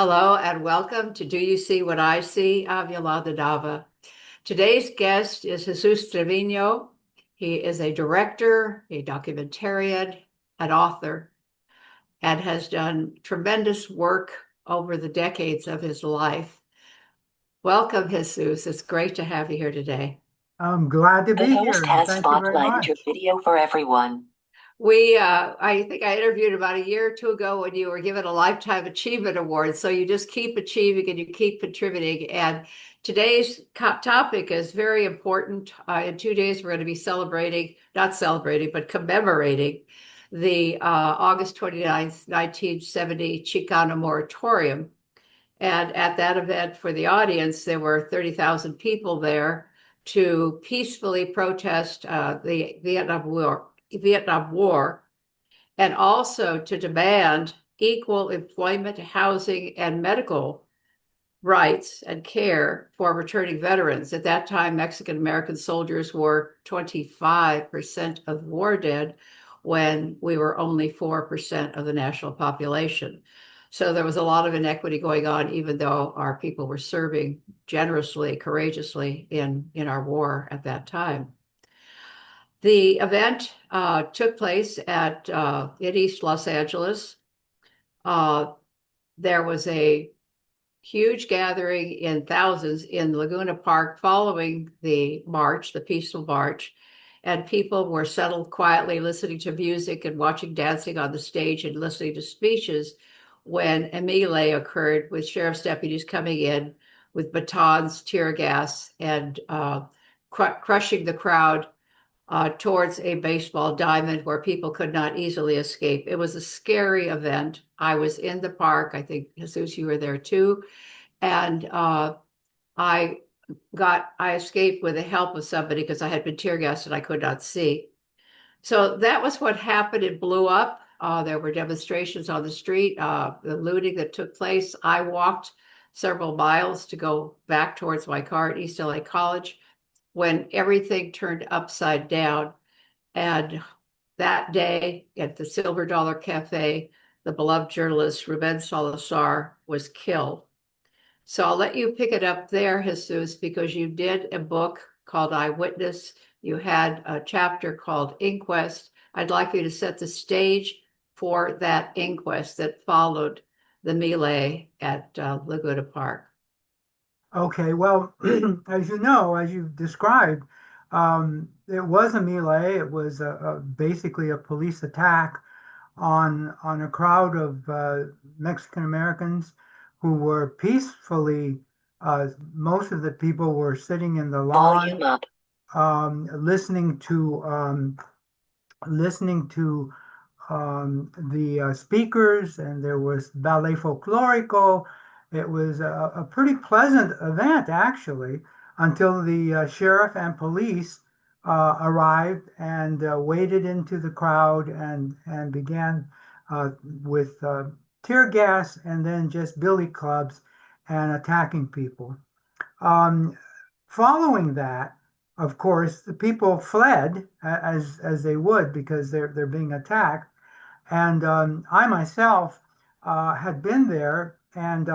Hello and welcome to Do You See What I See? I'm Yolanda Nava. Today's guest is Jesus Trevino. He is a director, a documentarian, an author, and has done tremendous work over the decades of his life. Welcome, Jesus. It's great to have you here today. I'm glad to The be host here, and has thank you very spotlighted your much. video for everyone. I think I interviewed about a year or two ago when you were given a Lifetime Achievement Award. So you just keep achieving and you keep contributing. And today's topic is very important. In 2 days, we're going to be celebrating, not celebrating, but commemorating the August 29th, 1970 Chicano moratorium. And at that event for the audience, there were 30,000 people there to peacefully protest the Vietnam War, and also to demand equal employment, housing, and medical rights and care for returning veterans. At that time, Mexican American soldiers were 25% of war dead when we were only 4% of the national population. So there was a lot of inequity going on, even though our people were serving generously, courageously in our war at that time. The event took place in East Los Angeles. Uh, there was a huge gathering in thousands in Laguna Park following the march, the peaceful march, and people were settled quietly listening to music and watching dancing on the stage and listening to speeches when a melee occurred with sheriff's deputies coming in with batons, tear gas, and crushing the crowd towards a baseball diamond where people could not easily escape. It was a scary event. I was in the park. I think, Jesus, you were there too. And I I escaped with the help of somebody because I had been tear gassed and I could not see. So that was what happened. It blew up. There were demonstrations on the street, the looting that took place. I walked several miles to go back towards my car at East LA College when everything turned upside down. And that day at the Silver Dollar Cafe, the beloved journalist Ruben Salazar was killed. So I'll let you pick it up there, Jesus, because you did a book called Eyewitness. You had a chapter called Inquest. I'd like you to set the stage for that inquest that followed the melee at Laguna Park. Okay, well, as you know, as you described, it was a melee. It was basically a police attack on a crowd of Mexican Americans who were peacefully. Most of the people were sitting in the lawn, Volume up. listening to the speakers, and there was ballet folklorico. It was a pretty pleasant event, actually, until the sheriff and police arrived and waded into the crowd and began with tear gas and then just billy clubs and attacking people. Um, Following that, of course, the people fled as they would because they're being attacked. And I myself had been there and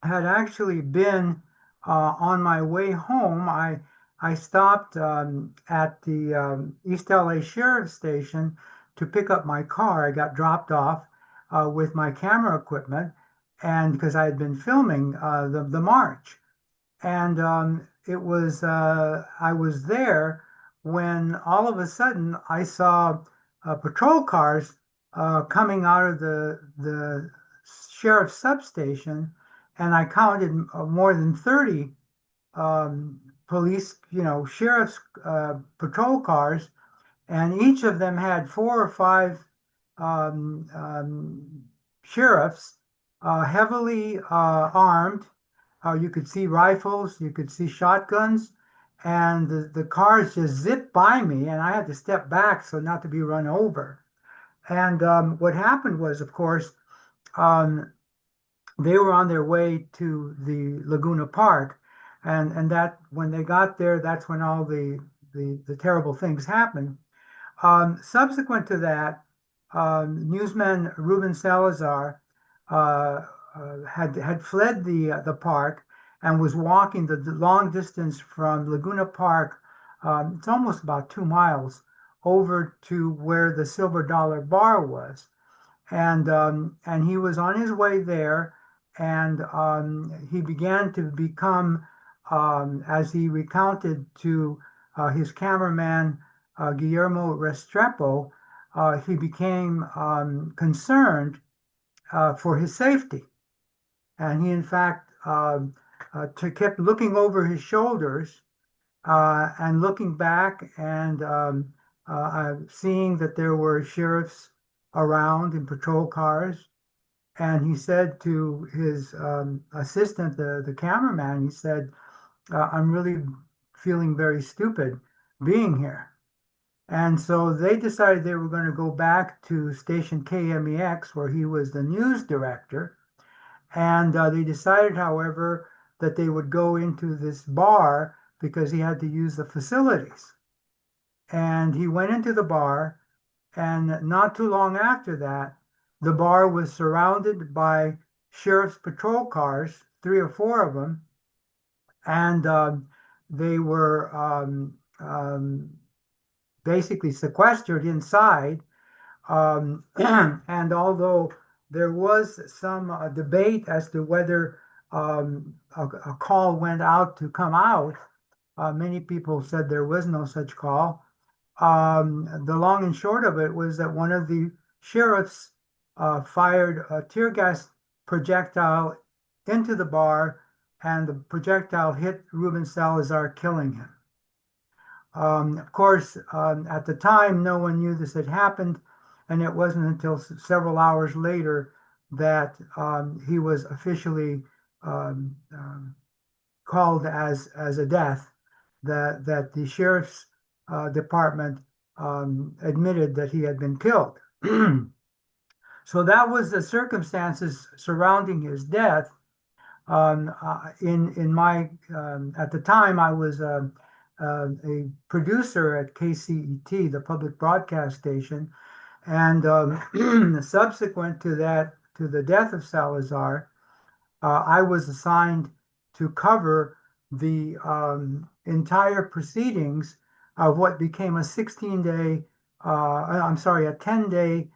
had actually been on my way home. I stopped at the East LA Sheriff's Station to pick up my car. I got dropped off with my camera equipment, and because I had been filming the march. And it was I was there when all of a sudden I saw patrol cars coming out of the sheriff's substation, and I counted more than 30 police, sheriff's patrol cars, and each of them had four or five sheriffs heavily armed. You could see rifles, you could see shotguns, and the cars just zipped by me, and I had to step back so not to be run over. And what happened was, of course, um, they were on their way to the Laguna Park, and that when they got there, that's when all the terrible things happened. Subsequent to that, newsman Ruben Salazar uh, had fled the park and was walking the long distance from Laguna Park. It's almost about 2 miles over to where the Silver Dollar Bar was, and he was on his way there, and he began to become, as he recounted to his cameraman Guillermo Restrepo, he became concerned for his safety. And he, in fact, kept looking over his shoulders and looking back and seeing that there were sheriffs around in patrol cars. And he said to his assistant, the cameraman, he said, I'm really feeling very stupid being here. And so they decided they were going to go back to station KMEX, where he was the news director. And they decided, however, that they would go into this bar because he had to use the facilities. And he went into the bar, and not too long after that, the bar was surrounded by sheriff's patrol cars, three or four of them, and they were basically sequestered inside. And although there was some debate as to whether a call went out to come out, many people said there was no such call. The long and short of it was that one of the sheriffs fired a tear gas projectile into the bar, and the projectile hit Ruben Salazar, killing him. Of course, at the time, no one knew this had happened, and it wasn't until several hours later that he was officially called as a death, that the sheriff's department admitted that he had been killed. So that was the circumstances surrounding his death. In my At the time, I was a producer at KCET, the public broadcast station, and subsequent to that, to the death of Salazar, I was assigned to cover the entire proceedings of what became a 16-day, a 10-day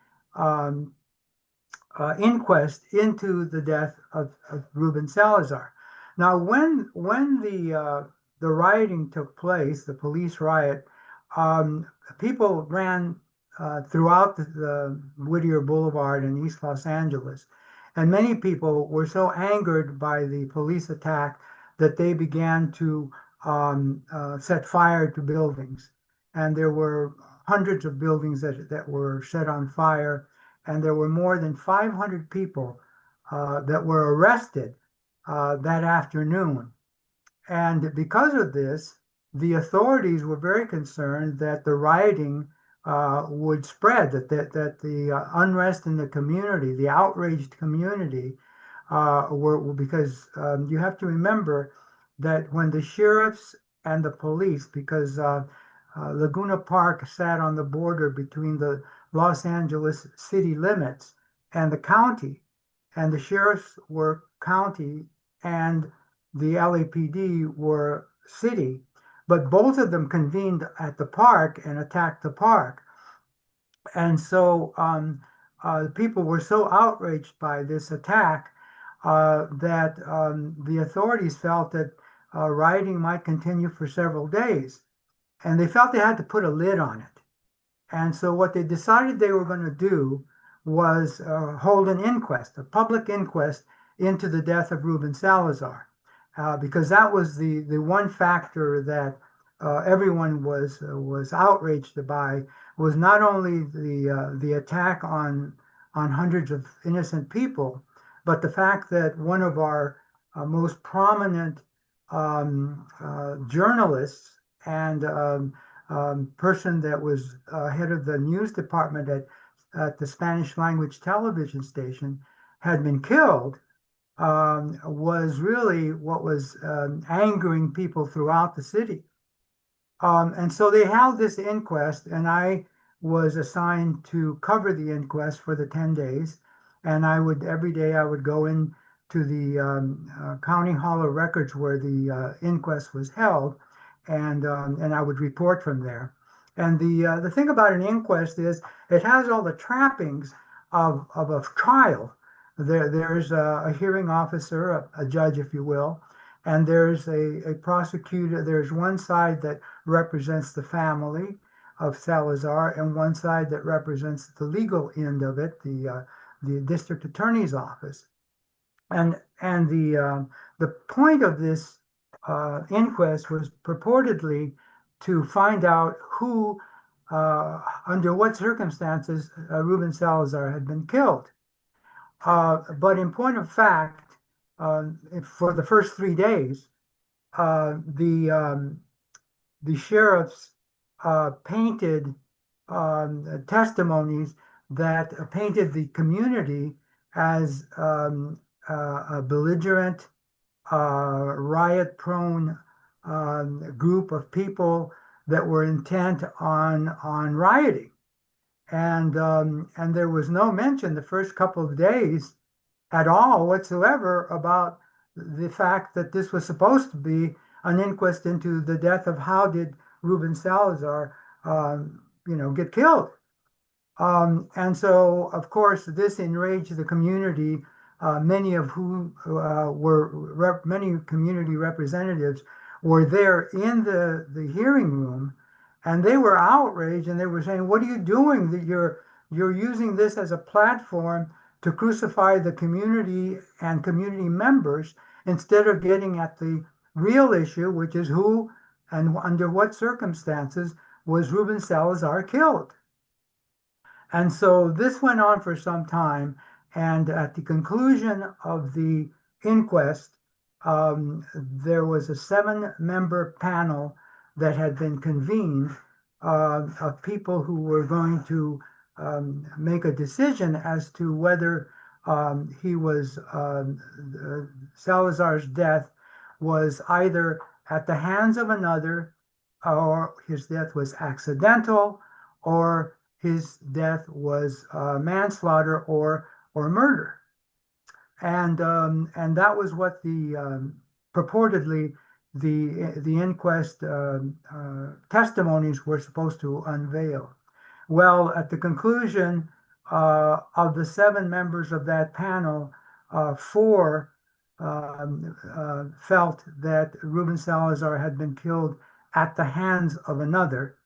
inquest into the death of Ruben Salazar. Now, when the rioting took place, the police riot, people ran throughout the Whittier Boulevard in East Los Angeles, and many people were so angered by the police attack that they began to set fire to buildings, and there were hundreds of buildings that were set on fire, and there were more than 500 people that were arrested that afternoon. And because of this, the authorities were very concerned that the rioting would spread, that the unrest in the community, the outraged community, because you have to remember that when the sheriffs and the police, because Laguna Park sat on the border between the Los Angeles city limits and the county, and the sheriffs were county and the LAPD were city, but both of them convened at the park and attacked the park. And so people were so outraged by this attack that the authorities felt that rioting might continue for several days. And they felt they had to put a lid on it. And so what they decided they were going to do was hold an inquest, a public inquest into the death of Ruben Salazar, because that was the one factor that everyone was outraged by, was not only the attack on hundreds of innocent people, but the fact that one of our most prominent journalists and person that was head of the news department at the Spanish language television station had been killed, was really what was angering people throughout the city. And so they held this inquest, and I was assigned to cover the inquest for the 10 days. And every day I would go in to the County Hall of Records where the inquest was held, and I would report from there. And the thing about an inquest is it has all the trappings of a trial. There's a hearing officer, a judge, if you will, and there's a prosecutor. There's one side that represents the family of Salazar, and one side that represents the legal end of it, the district attorney's office. And the point of this inquest was purportedly to find out who, under what circumstances, Ruben Salazar had been killed. But in point of fact, for the first 3 days, the sheriffs painted testimonies that painted the community as a belligerent, riot-prone group of people that were intent on rioting. And there was no mention the first couple of days at all whatsoever about the fact that this was supposed to be an inquest into the death of how did Ruben Salazar, get killed. And so, of course, this enraged the community, many of whom many community representatives were there in the hearing room, and they were outraged, and they were saying, "What are you doing? That you're using this as a platform to crucify the community and community members instead of getting at the real issue, which is who and under what circumstances was Ruben Salazar killed." And so this went on for some time. And at the conclusion of the inquest, there was a 7-member panel that had been convened of people who were going to make a decision as to whether Salazar's death was either at the hands of another, or his death was accidental, or his death was manslaughter or murder. And that was what the purportedly the inquest testimonies were supposed to unveil. Well, at the conclusion of the 7 members of that panel, 4 felt that Ruben Salazar had been killed at the hands of another,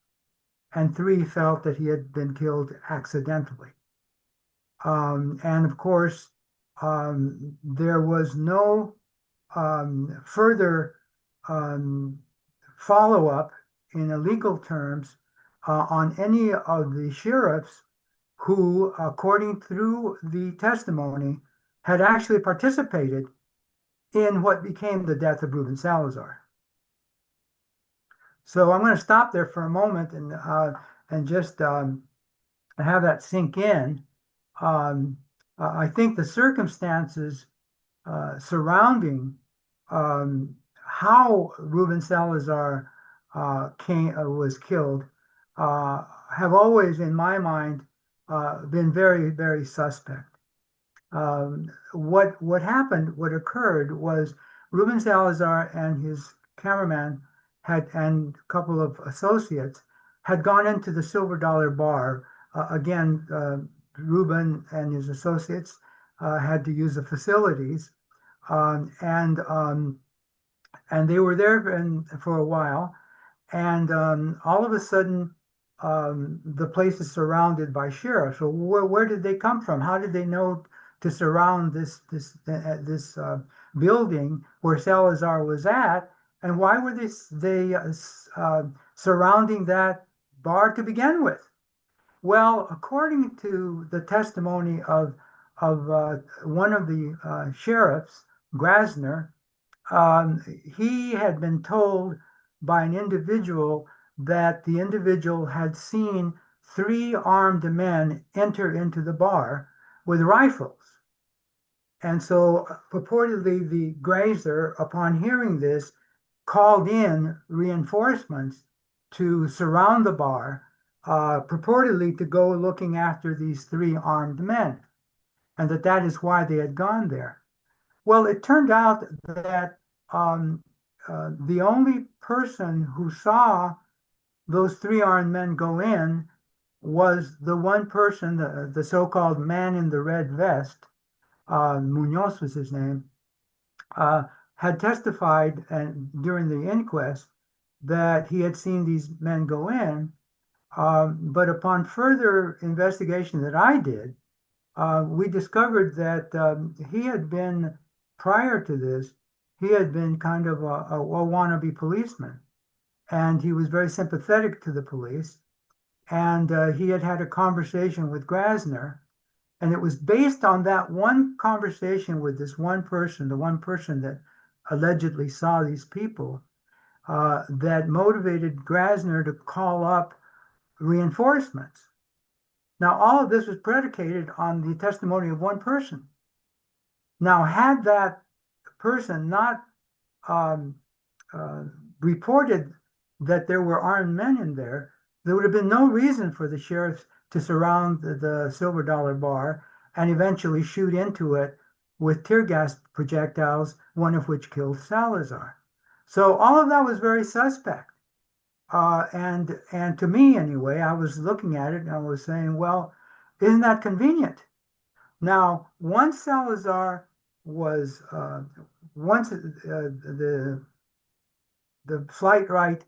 and 3 felt that he had been killed accidentally. And of course, there was no further follow-up in legal terms on any of the sheriffs who, according through the testimony, had actually participated in what became the death of Ruben Salazar. So I'm going to stop there for a moment and just have that sink in. I think the circumstances surrounding how Ruben Salazar was killed have always, in my mind, been very, very suspect. What happened, what occurred was Ruben Salazar and his cameraman and a couple of associates had gone into the Silver Dollar Bar. Again, Ruben and his associates had to use the facilities, and they were there for a while, and all of a sudden, the place is surrounded by sheriffs. So where did they come from? How did they know to surround this building where Salazar was at? And why were they surrounding that bar to begin with? Well, according to the testimony of one of the sheriffs, Grasner, he had been told by an individual that the individual had seen 3 armed men enter into the bar with rifles. And so purportedly the grazer, upon hearing this, called in reinforcements to surround the bar, purportedly to go looking after these 3 armed men, and that is why they had gone there. Well, it turned out that um, the only person who saw those three armed men go in was the one person, the so-called man in the red vest, Munoz was his name, uh, had testified and during the inquest that he had seen these men go in. But upon further investigation that I did, we discovered that he had been, prior to this, he had been kind of a wannabe policeman. And he was very sympathetic to the police. And he had had a conversation with Grasner. And it was based on that one conversation with this one person, the one person that allegedly saw these people, that motivated Grasner to call up reinforcements. Now, all of this was predicated on the testimony of one person. Now, had that person not um, uh, reported that there were armed men in there, there would have been no reason for the sheriffs to surround the Silver Dollar Bar and eventually shoot into it with tear gas projectiles, one of which killed Salazar. So all of that was very suspect. And to me anyway, I was looking at it and I was saying, well, isn't that convenient? Now, once Salazar was once the flight right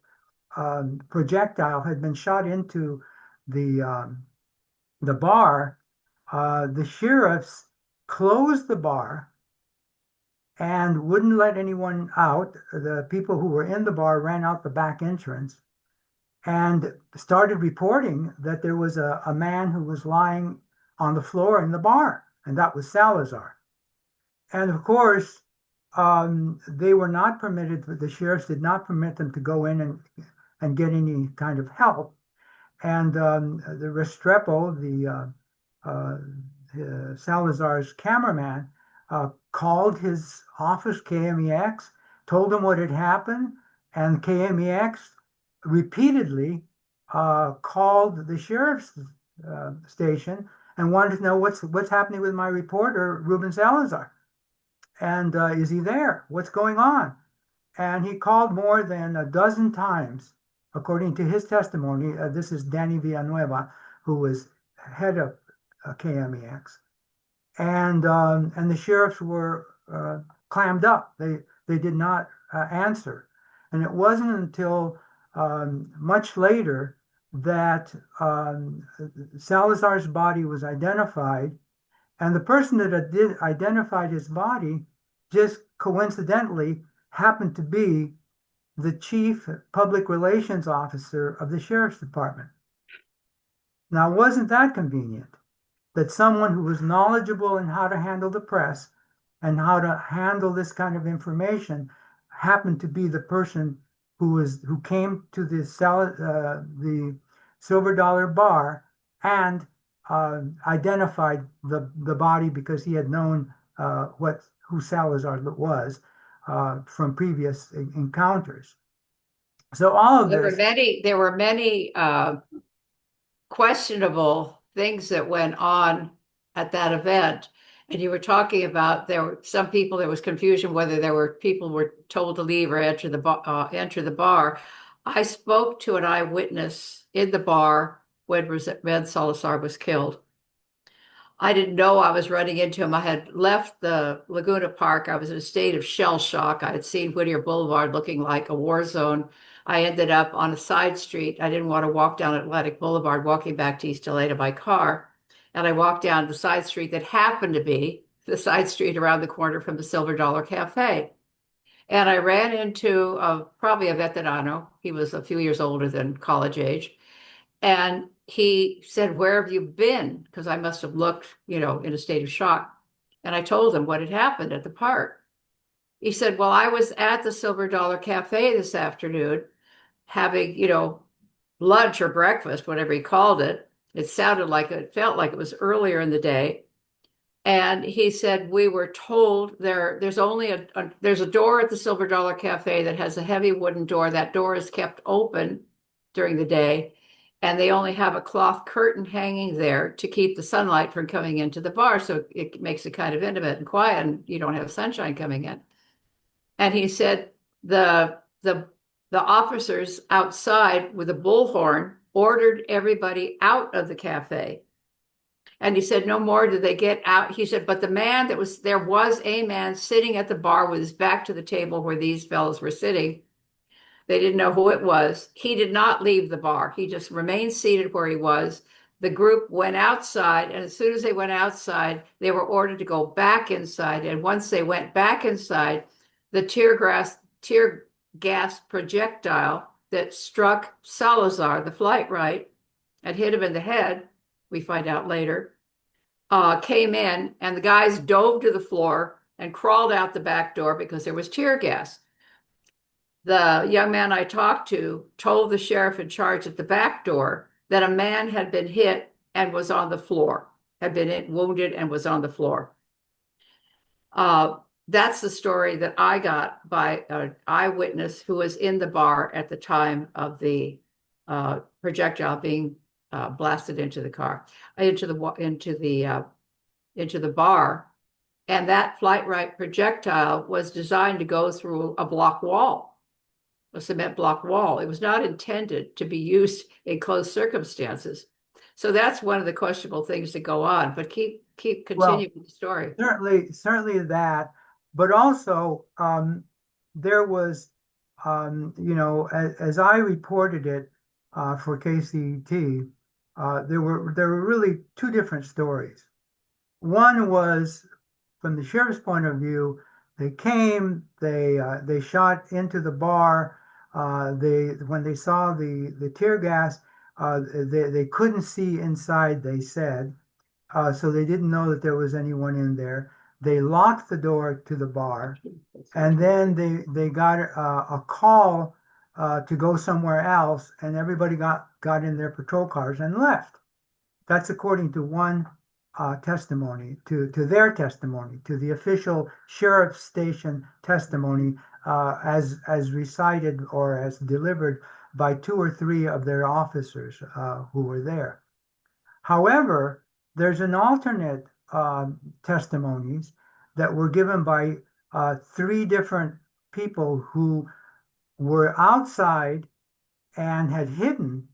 projectile had been shot into the bar, the sheriffs closed the bar and wouldn't let anyone out. The people who were in the bar ran out the back entrance and started reporting that there was a man who was lying on the floor in the bar, and that was Salazar. And of course, they were not permitted, the sheriffs did not permit them to go in and get any kind of help. And the Restrepo, Salazar's cameraman, called his office, KMEX, told him what had happened, and KMEX repeatedly called the sheriff's station and wanted to know what's happening with my reporter, Ruben Salazar. And is he there? What's going on? And he called more than a dozen times, according to his testimony. This is Danny Villanueva, who was head of KMEX, and the sheriffs were clammed up. They did not answer, and it wasn't until much later that Salazar's body was identified, and the person that did identified his body just coincidentally happened to be the chief public relations officer of the sheriff's department. Now, wasn't that convenient that someone who was knowledgeable in how to handle the press and how to handle this kind of information happened to be the person who came to the Silver Dollar Bar and identified the body because he had known who Salazar was from previous encounters. So all of this, There were many questionable things that went on at that event. And you were talking about there were some people, there was confusion whether there were people were told to leave or enter the bar. I spoke to an eyewitness in the bar when Red Salazar was killed. I didn't know I was running into him. I had left the Laguna Park. I was in a state of shell shock. I had seen Whittier Boulevard looking like a war zone. I ended up on a side street. I didn't want to walk down Atlantic Boulevard, walking back to East LA to my car. And I walked down the side street that happened to be the side street around the corner from the Silver Dollar Cafe. And I ran into probably a veterano. He was a few years older than college age. And he said, "Where have you been?" Because I must have looked, in a state of shock. And I told him what had happened at the park. He said, "Well, I was at the Silver Dollar Cafe this afternoon having, lunch or breakfast, whatever he called it. It felt like it was earlier in the day. And he said, we were told there's only there's a door at the Silver Dollar Cafe that has a heavy wooden door. That door is kept open during the day. and they only have a cloth curtain hanging there to keep the sunlight from coming into the bar. So it makes it kind of intimate and quiet, and you don't have sunshine coming in. And he said the the the officers outside with a bullhorn ordered everybody out of the cafe. And he said, no more did they get out. He said, but the man that was there was a man sitting at the bar with his back to the table where these fellows were sitting. They didn't know who it was. He did not leave the bar. He just remained seated where he was. The group went outside, and as soon as they went outside, they were ordered to go back inside. And once they went back inside, the tear gas projectile that struck Salazar, the flight right, and hit him in the head, we find out later, came in, and the guys dove to the floor and crawled out the back door because there was tear gas. The young man I talked to told the sheriff in charge at the back door that a man had been hit and was on the floor, had been wounded and was on the floor. That's the story that I got by an eyewitness who was in the bar at the time of the projectile being blasted into the car, into the bar. And that flight right projectile was designed to go through a block wall, a cement block wall. It was not intended to be used in closed circumstances. So that's one of the questionable things that go on. But keep Well, continuing the story. certainly that, but also there was, as I reported it for KCET, there were really two different stories. One was from the sheriff's point of view. They came, they shot into the bar. When they saw the tear gas, they couldn't see inside, they said. So they didn't know that there was anyone in there. They locked the door to the bar, and then they got a call to go somewhere else, and everybody got in their patrol cars and left. That's according to one testimony, to their testimony, to the official sheriff's station testimony, as recited or as delivered by two or three of their officers who were there. However, there's an alternate testimonies that were given by three different people who were outside and had hidden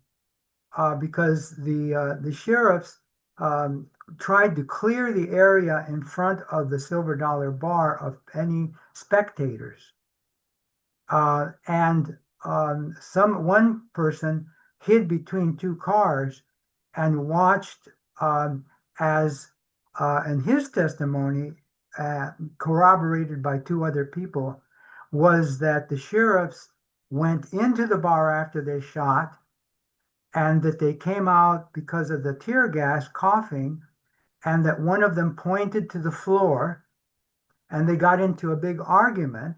because the sheriffs tried to clear the area in front of the Silver Dollar Bar of any spectators. And one person hid between two cars and watched as, in his testimony, corroborated by two other people, was that the sheriffs went into the bar after they shot, and that they came out because of the tear gas coughing, and that one of them pointed to the floor, and they got into a big argument,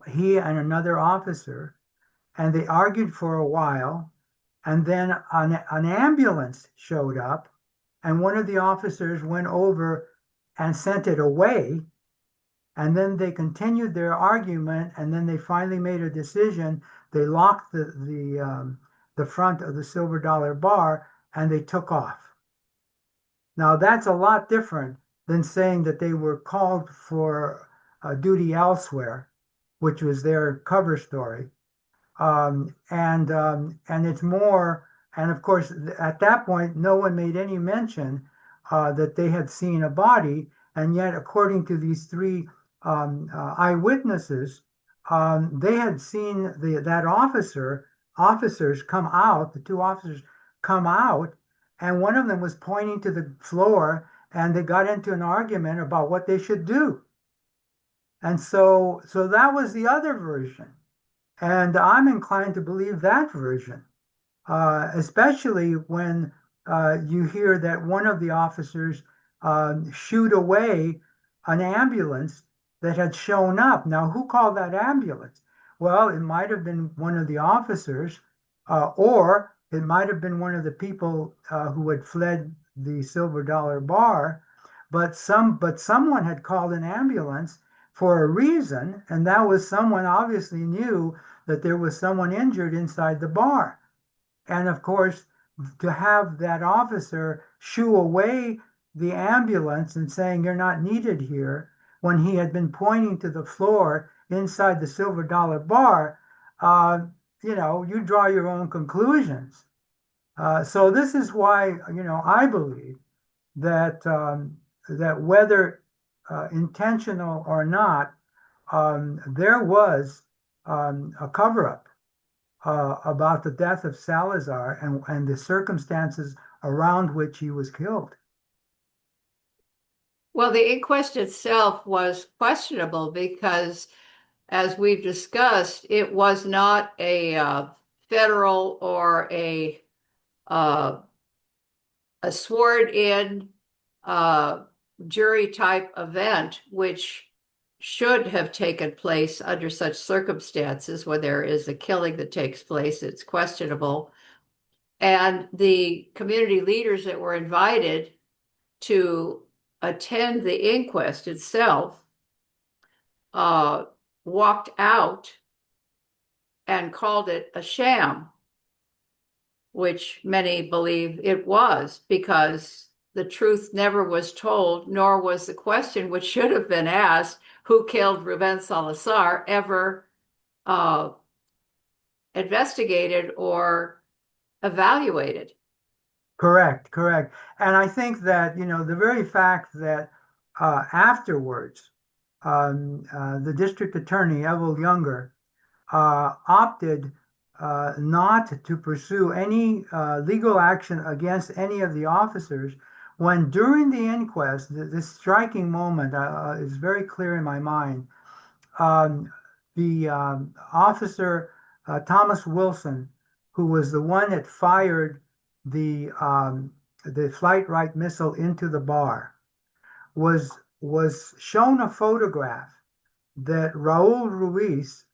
he and another officer, and they argued for a while, and then an ambulance showed up, and one of the officers went over and sent it away. And then they continued their argument, and then they finally made a decision. They locked the front of the Silver Dollar Bar, and they took off. Now that's a lot different than saying that they were called for duty elsewhere, which was their cover story. And it's more, and of course, at that point, no one made any mention that they had seen a body. And yet, according to these three eyewitnesses, they had seen that officers come out, the two officers come out, and one of them was pointing to the floor, and they got into an argument about what they should do. And so that was the other version. And I'm inclined to believe that version, especially when you hear that one of the officers shooed away an ambulance that had shown up. Now, who called that ambulance? Well, it might have been one of the officers, or it might have been one of the people who had fled the Silver Dollar Bar, but someone had called an ambulance for a reason, and that was someone obviously knew that there was someone injured inside the bar. And of course, to have that officer shoo away the ambulance and saying, "You're not needed here," when he had been pointing to the floor inside the Silver Dollar Bar, uh, you draw your own conclusions. So this is why, I believe that whether intentional or not, there was a cover-up about the death of Salazar and the circumstances around which he was killed. Well, the inquest itself was questionable because, as we've discussed, it was not a federal or uh, a sworn-in uh, jury type event, which should have taken place under such circumstances when there is a killing that takes place. It's questionable. And the community leaders that were invited to attend the inquest itself uh, walked out and called it a sham, which many believe it was because the truth never was told, nor was the question, which should have been asked, who killed Ruben Salazar, ever uh, investigated or evaluated. Correct, correct. And I think that, the very fact that afterwards, the district attorney, Evel Younger, opted not to pursue any legal action against any of the officers when during the inquest, this striking moment is very clear in my mind. The officer, Thomas Wilson, who was the one that fired the flight right missile into the bar, was shown a photograph that Raul Ruiz,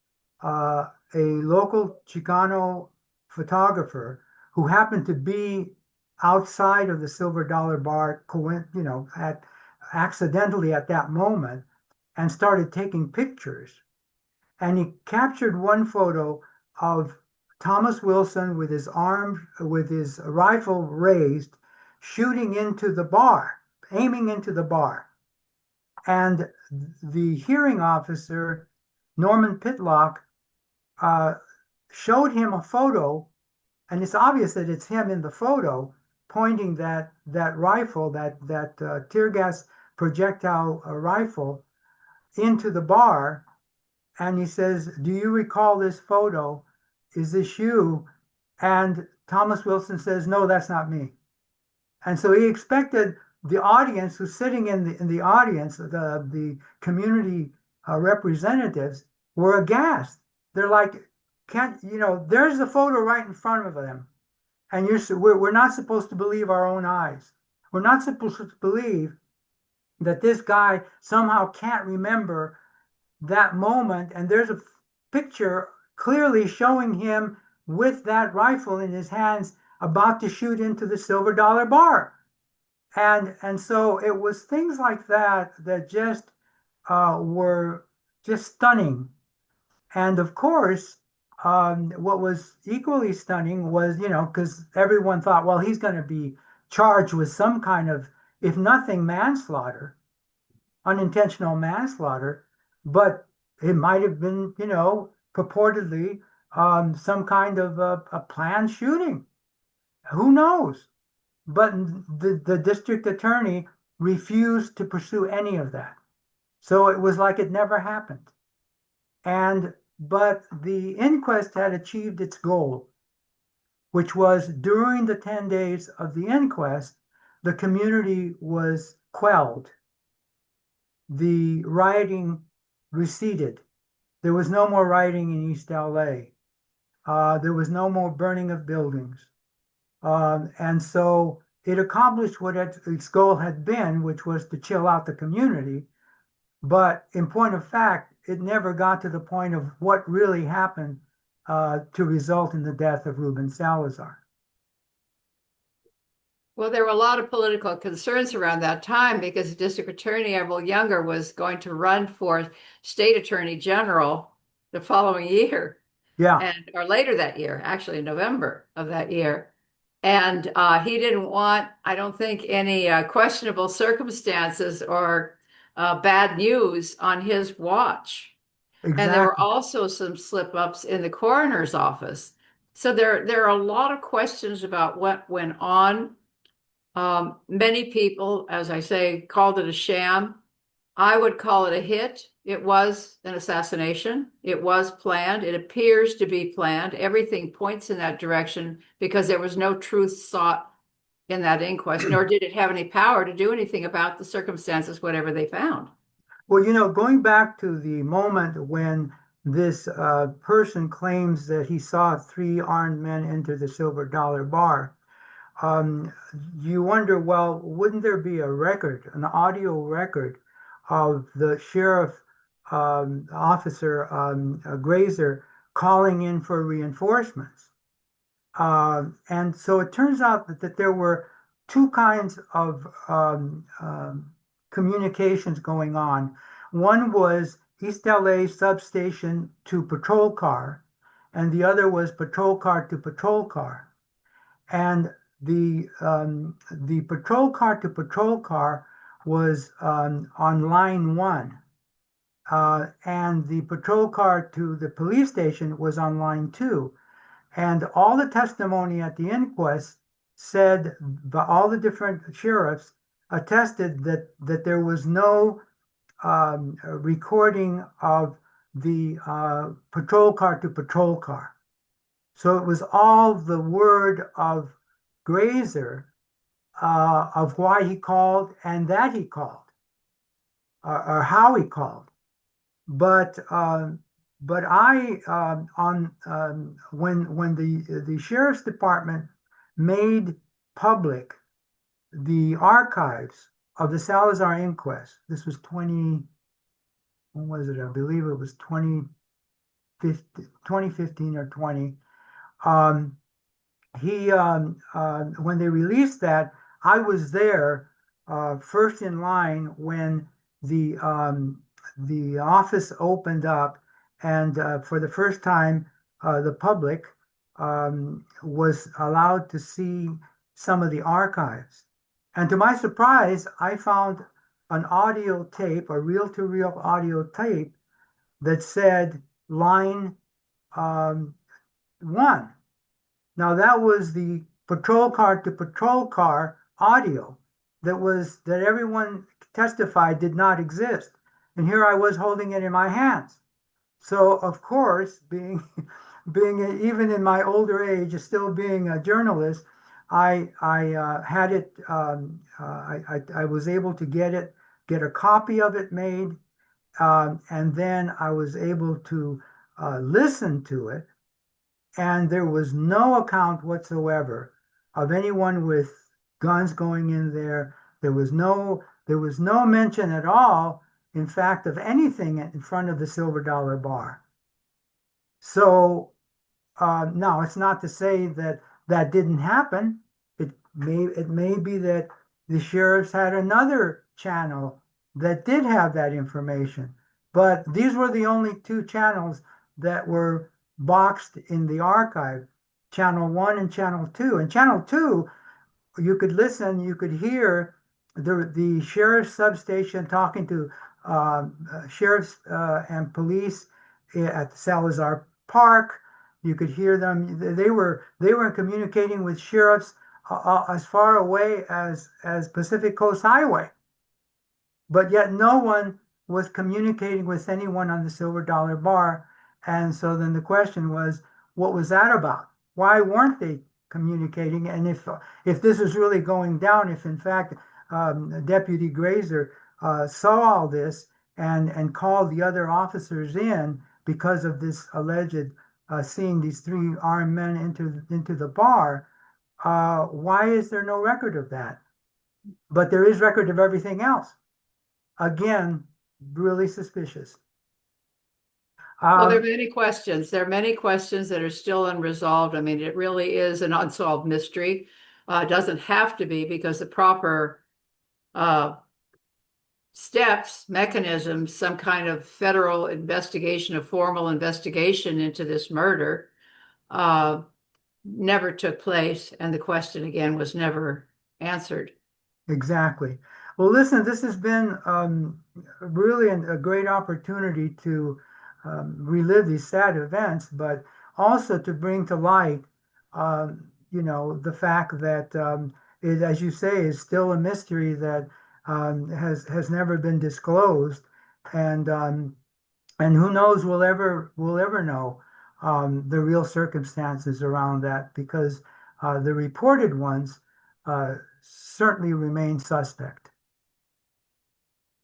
a local Chicano photographer who happened to be outside of the Silver Dollar Bar, at accidentally at that moment, and started taking pictures. And he captured one photo of Thomas Wilson with with his rifle raised, shooting into the bar, aiming into the bar. And the hearing officer, Norman Pitlock, uh, showed him a photo, and it's obvious that it's him in the photo pointing that rifle, that tear gas projectile rifle, into the bar. And he says, "Do you recall this photo? Is this you?" And Thomas Wilson says, "No, that's not me." And so he expected the audience who's sitting in the audience, the community representatives, were aghast. They're like, "Can't there's the photo right in front of them, and we're not supposed to believe our own eyes. We're not supposed to believe that this guy somehow can't remember that moment." And there's a picture clearly showing him with that rifle in his hands about to shoot into the Silver Dollar Bar. And so it was things like that that just were just stunning. And of course, what was equally stunning was, because everyone thought, well, he's going to be charged with some kind of, if nothing, manslaughter, unintentional manslaughter, but it might have been, purportedly some kind of a planned shooting. Who knows? But the district attorney refused to pursue any of that. So it was like it never happened. But the inquest had achieved its goal, which was during the 10 days of the inquest, the community was quelled. The rioting receded. There was no more rioting in East LA. There was no more burning of buildings. And so it accomplished what its goal had been, which was to chill out the community. But in point of fact, it never got to the point of what really happened to result in the death of Ruben Salazar. Well, there were a lot of political concerns around that time because District Attorney Evel Younger was going to run for state attorney general the following year. Yeah, and or later that year, actually in November of that year. And he didn't want, I don't think, any questionable circumstances or bad news on his watch. And there were exactly. also some slip ups in the coroner's office. So there are a lot of questions about what went on. Many people, as I say, called it a sham. I would call it a hit. It was an assassination. It was planned. It appears to be planned. Everything points in that direction because there was no truth sought in that inquest, nor did it have any power to do anything about the circumstances, whatever they found. Well, going back to the moment when this person claims that he saw three armed men enter the Silver Dollar Bar, um, you wonder, well, wouldn't there be a record, an audio record of the sheriff officer Grazer calling in for reinforcements? And so it turns out that there were two kinds of communications going on. One was East LA substation to patrol car, and the other was patrol car to patrol car. And the patrol car to patrol car was on line one, and the patrol car to the police station was on line two. And all the testimony at the inquest said, all the different sheriffs attested that there was no recording of the patrol car to patrol car. So it was all the word of Grazer of why he called and that he called, or how he called. But I on when the sheriff's department made public the archives of the Salazar inquest. This was 20, when was it? I believe it was 2015 or 20. Um, he when they released that, I was there first in line when the office opened up, and for the first time, the public was allowed to see some of the archives. And to my surprise, I found an audio tape, a reel-to-reel audio tape that said line um, one. Now that was the patrol car to patrol car audio that everyone testified did not exist. And here I was holding it in my hands. So of course, being being even in my older age, still being a journalist, I had it. I was able to get a copy of it made, and then I was able to listen to it, and there was no account whatsoever of anyone with guns going in there. There was no mention at all, in fact, of anything in front of the Silver Dollar Bar. So now it's not to say that that didn't happen. It may be that the sheriffs had another channel that did have that information, but these were the only two channels that were boxed in the archive, channel one and channel two. And channel two, you could listen, you could hear the sheriff's substation talking to sheriffs and police at Salazar Park. You could hear them. They were communicating with sheriffs as far away as Pacific Coast Highway, but yet no one was communicating with anyone on the Silver Dollar Bar. And so then the question was, what was that about? Why weren't they communicating? And if this is really going down, if in fact Deputy Grazer saw all this and called the other officers in because of this alleged seeing these three armed men into the bar, why is there no record of that? But there is record of everything else. Again, really suspicious. Well, there are Um, many questions. There are many questions that are still unresolved. I mean, it really is an unsolved mystery. It doesn't have to be because the proper uh, steps, mechanisms, some kind of federal investigation, a formal investigation into this murder, uh, never took place, and the question again was never answered. Exactly. Well, listen, this has been really a great opportunity to relive these sad events, but also to bring to light, the fact that it, as you say, is still a mystery that has never been disclosed, and um, and who knows, we'll ever know the real circumstances around that because the reported ones certainly remain suspect.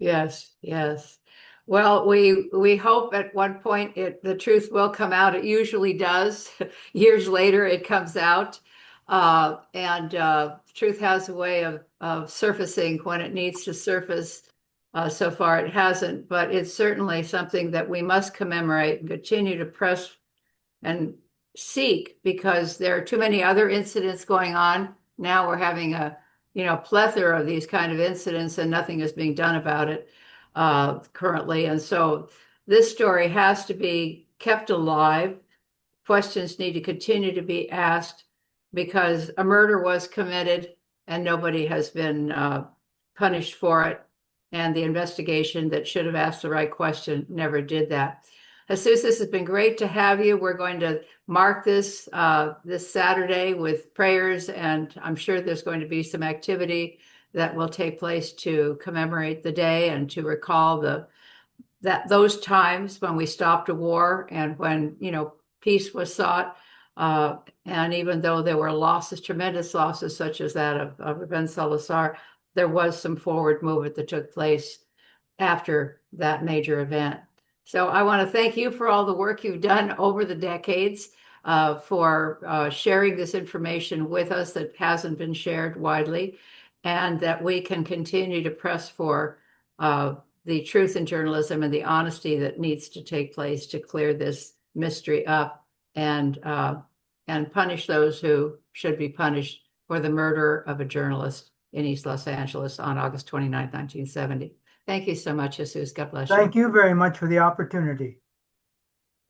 Yes, yes. Well, we hope at one point the truth will come out. It usually does. Years later, it comes out, and truth has a way of surfacing when it needs to surface. So far, it hasn't, but it's certainly something that we must commemorate and continue to press and seek because there are too many other incidents going on. Now we're having a plethora of these kind of incidents and nothing is being done about it currently. And so this story has to be kept alive. Questions need to continue to be asked because a murder was committed and nobody has been punished for it. And the investigation that should have asked the right question never did that. Jesus, this has been great to have you. We're going to mark this Saturday with prayers, and I'm sure there's going to be some activity that will take place to commemorate the day and to recall those times when we stopped a war and when peace was sought. And even though there were losses, tremendous losses, such as that of Ben Salazar, there was some forward movement that took place after that major event. So I want to thank you for all the work you've done over the decades, for sharing this information with us that hasn't been shared widely, and that we can continue to press for the truth in journalism and the honesty that needs to take place to clear this mystery up and punish those who should be punished for the murder of a journalist in East Los Angeles on August 29th, 1970. Thank you so much, Jesus. God bless you. Thank you very much for the opportunity.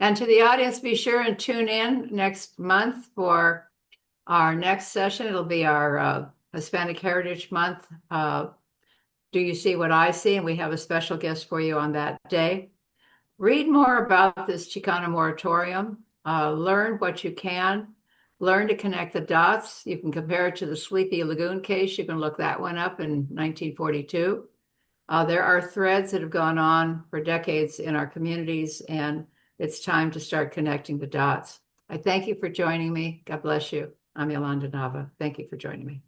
And to the audience, be sure and tune in next month for our next session. It'll be our Hispanic Heritage Month. Do you see what I see? And we have a special guest for you on that day. Read more about this Chicano moratorium. Learn what you can. Learn to connect the dots. You can compare it to the Sleepy Lagoon case. You can look that one up in 1942. There are threads that have gone on for decades in our communities, and it's time to start connecting the dots. I thank you for joining me. God bless you. I'm Yolanda Nava. Thank you for joining me.